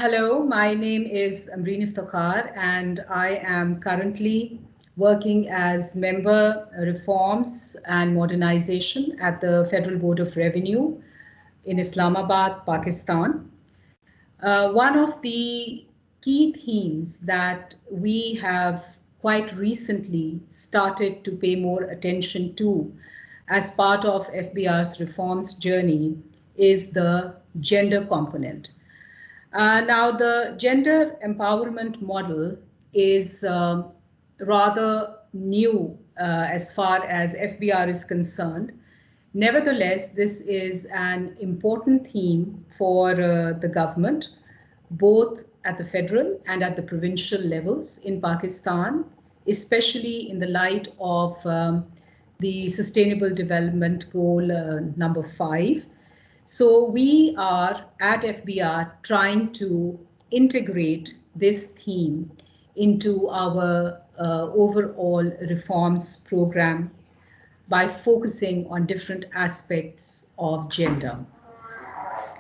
Hello, my name is Ambreen Iftikhar, and I am currently working as Member Reforms and Modernization at the Federal Board of Revenue in Islamabad, Pakistan. One of the key themes that we have quite recently started to pay more attention to as part of FBR's reforms journey is the gender component. Now, the gender empowerment model is rather new as far as FBR is concerned. Nevertheless, this is an important theme for the government, both at the federal and at the provincial levels in Pakistan, especially in the light of the Sustainable Development Goal number 5. So we are at FBR trying to integrate this theme into our overall reforms program by focusing on different aspects of gender.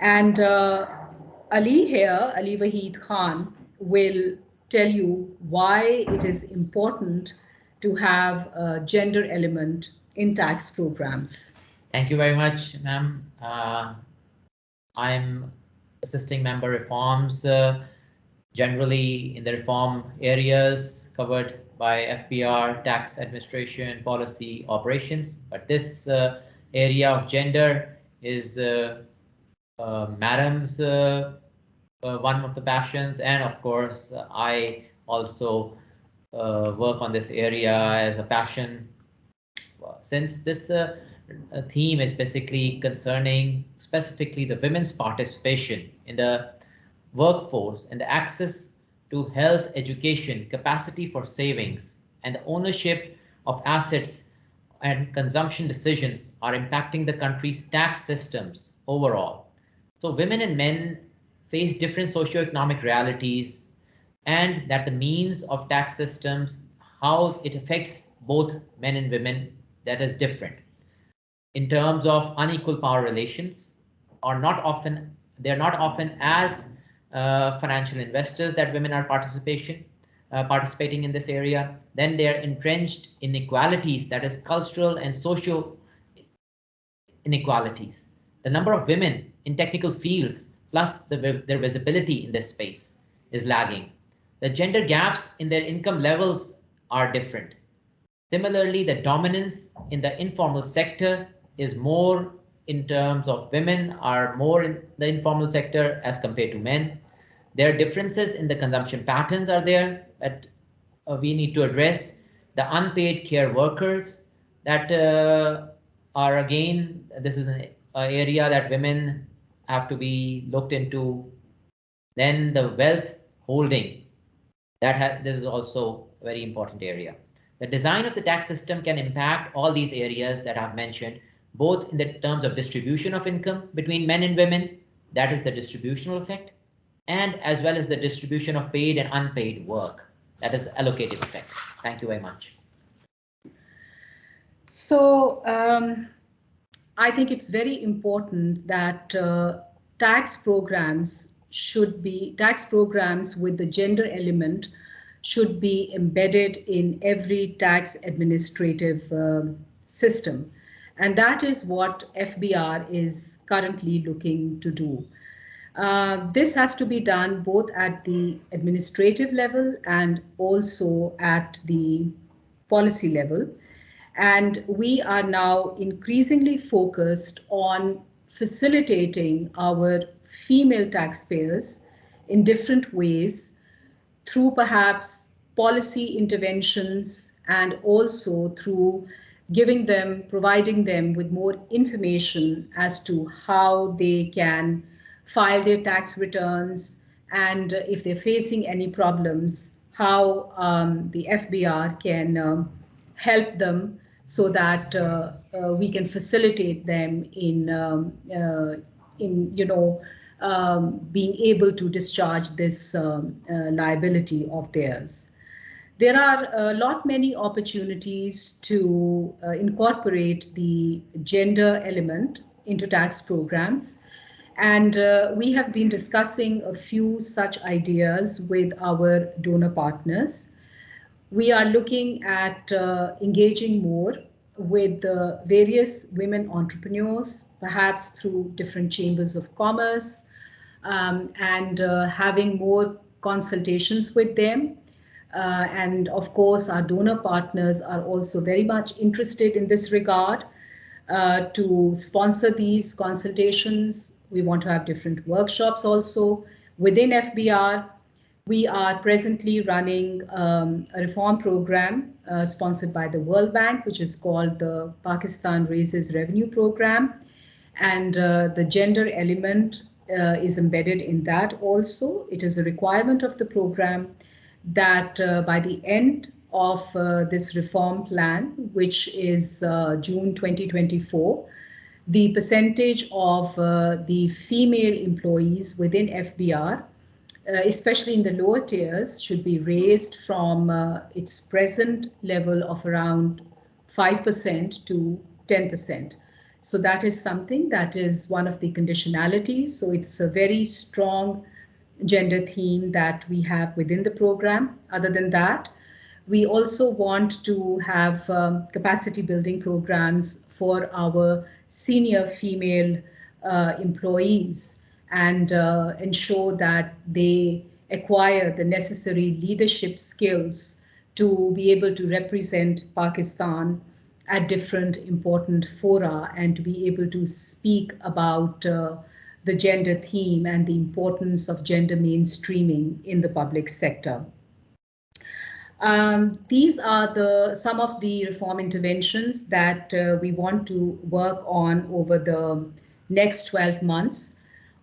And Ali here, Ali Waheed Khan, will tell you why it is important to have a gender element in tax programs. Thank you very much, ma'am. I'm assisting member reforms generally in the reform areas covered by FBR, tax administration, policy, operations. But this area of gender is madam's one of the passions, and of course, I also work on this area as a passion. Since this theme is basically concerning specifically the women's participation in the workforce and the access to health, education, capacity for savings, and the ownership of assets and consumption decisions are impacting the country's tax systems overall. So women and men face different socioeconomic realities, and that the means of tax systems, how it affects both men and women, that is different. In terms of unequal power relations, are not often they're not often as financial investors that women are participating in this area. Then they're entrenched inequalities, that is cultural and social inequalities. The number of women in technical fields plus their visibility in this space is lagging. The gender gaps in their income levels are different. Similarly, the dominance in the informal sector is more in terms of women are more in the informal sector as compared to men. There are differences in the consumption patterns are there that we need to address. The unpaid care workers that are again, this is an area that women have to be looked into. Then the wealth holding, this is also a very important area. The design of the tax system can impact all these areas that I've mentioned, both in the terms of distribution of income between men and women, that is the distributional effect, and as well as the distribution of paid and unpaid work, that is allocative effect. Thank you very much. So I think it's very important that tax programs with the gender element should be embedded in every tax administrative system. And that is what FBR is currently looking to do. This has to be done both at the administrative level and also at the policy level. And we are now increasingly focused on facilitating our female taxpayers in different ways through perhaps policy interventions and also through providing them with more information as to how they can file their tax returns, and if they're facing any problems, how the FBR can help them so that we can facilitate them in being able to discharge this liability of theirs. There are many opportunities to incorporate the gender element into tax programs. And we have been discussing a few such ideas with our donor partners. We are looking at engaging more with various women entrepreneurs, perhaps through different chambers of commerce, and having more consultations with them. And of course, our donor partners are also very much interested in this regard to sponsor these consultations. We want to have different workshops also within FBR. We are presently running a reform program sponsored by the World Bank, which is called the Pakistan Raises Revenue Program. And the gender element is embedded in that also. It is a requirement of the program that by the end of this reform plan, which is June 2024, the percentage of the female employees within FBR, especially in the lower tiers, should be raised from its present level of around 5% to 10%. So that is something that is one of the conditionalities. So it's a very strong gender theme that we have within the program. Other than that, we also want to have capacity building programs for our senior female employees and ensure that they acquire the necessary leadership skills to be able to represent Pakistan at different important fora and to be able to speak about the gender theme and the importance of gender mainstreaming in the public sector. These are some of the reform interventions that we want to work on over the next 12 months.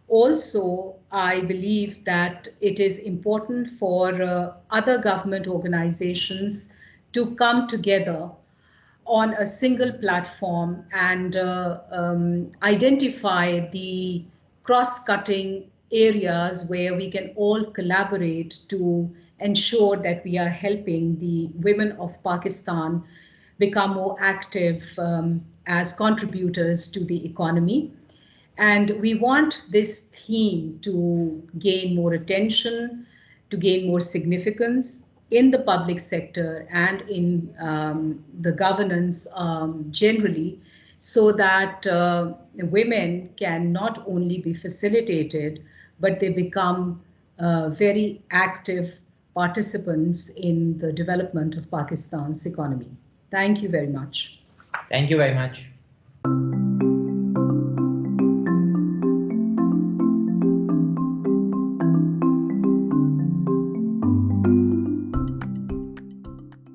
Also, I believe that it is important for other government organizations to come together on a single platform and identify the cross-cutting areas where we can all collaborate to ensure that we are helping the women of Pakistan become more active as contributors to the economy. And we want this theme to gain more attention, to gain more significance in the public sector and in the governance generally, so that women can not only be facilitated, but they become very active participants in the development of Pakistan's economy. Thank you very much. Thank you very much.